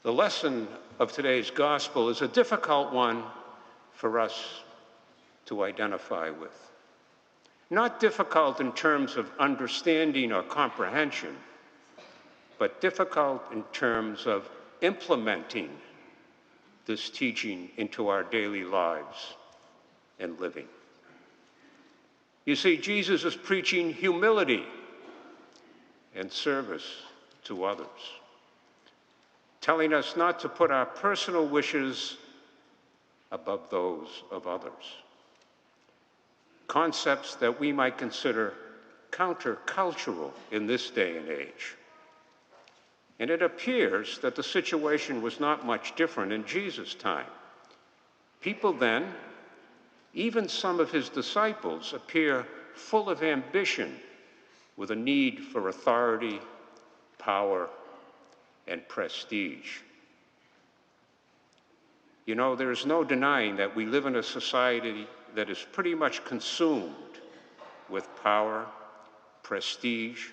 The lesson of today's gospel is a difficult one for us to identify with. Not difficult in terms of understanding or comprehension, but difficult in terms of implementing this teaching into our daily lives and living. You see, Jesus is preaching humility and service to others, telling us not to put our personal wishes above those of others. Concepts that we might consider countercultural in this day and age. And it appears that the situation was not much different in Jesus' time. People then, even some of his disciples, appear full of ambition with a need for authority, power, and prestige. You know, there is no denying that we live in a society that is pretty much consumed with power, prestige,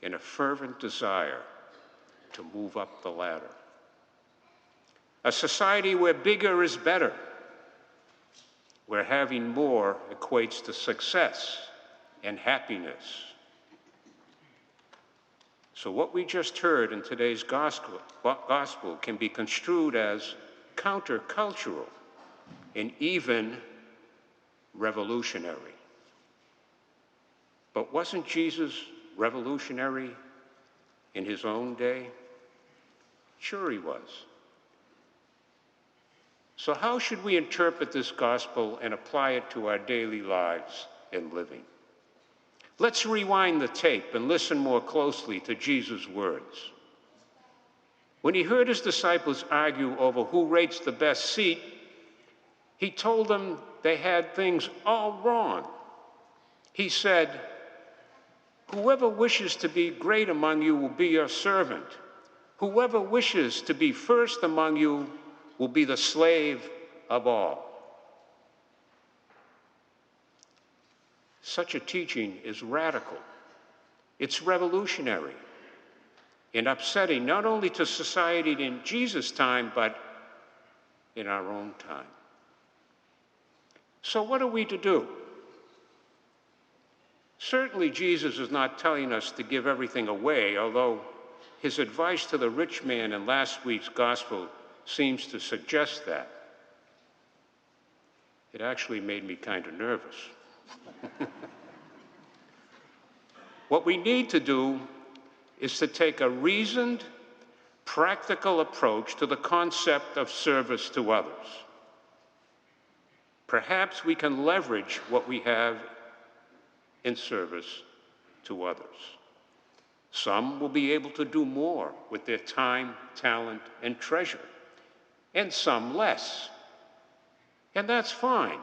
and a fervent desire to move up the ladder. A society where bigger is better, where having more equates to success and happiness. So what we just heard in today's gospel can be construed as countercultural and even revolutionary. But wasn't Jesus revolutionary in his own day? Sure he was. So how should we interpret this gospel and apply it to our daily lives and living? Let's rewind the tape and listen more closely to Jesus' words. When he heard his disciples argue over who rates the best seat, he told them they had things all wrong. He said, "Whoever wishes to be great among you will be your servant. Whoever wishes to be first among you will be the slave of all." Such a teaching is radical. It's revolutionary and upsetting not only to society in Jesus' time, but in our own time. So what are we to do? Certainly Jesus is not telling us to give everything away, although his advice to the rich man in last week's gospel seems to suggest that. It actually made me kind of nervous. What we need to do is to take a reasoned, practical approach to the concept of service to others. Perhaps we can leverage what we have in service to others. Some will be able to do more with their time, talent, and treasure, and some less. And that's fine.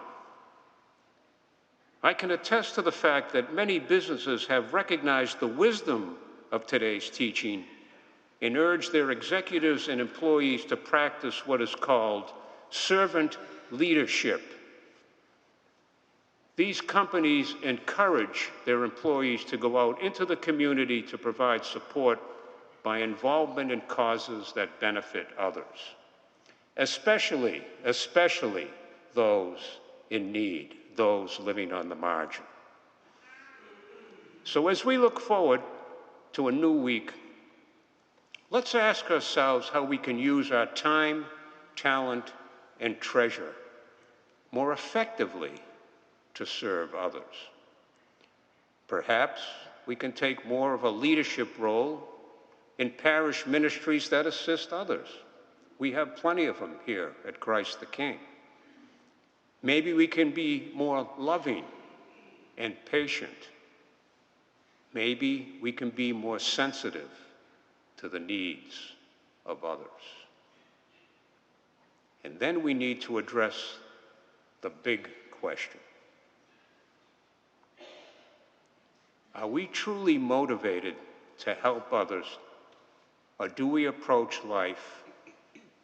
I can attest to the fact that many businesses have recognized the wisdom of today's teaching and urge their executives and employees to practice what is called servant leadership. These companies encourage their employees to go out into the community to provide support by involvement in causes that benefit others, especially those in need, those living on the margin. So as we look forward to a new week, let's ask ourselves how we can use our time, talent, and treasure more effectively to serve others. Perhaps we can take more of a leadership role in parish ministries that assist others. We have plenty of them here at Christ the King. Maybe we can be more loving and patient. Maybe we can be more sensitive to the needs of others. And then we need to address the big question. Are we truly motivated to help others, or do we approach life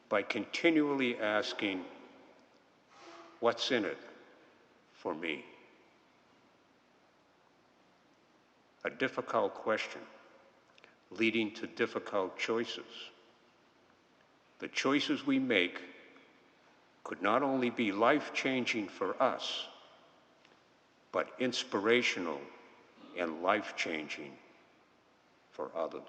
by continually asking, what's in it for me? A difficult question, leading to difficult choices. the choices we make could not only be life-changing for us, but inspirational and life-changing for others.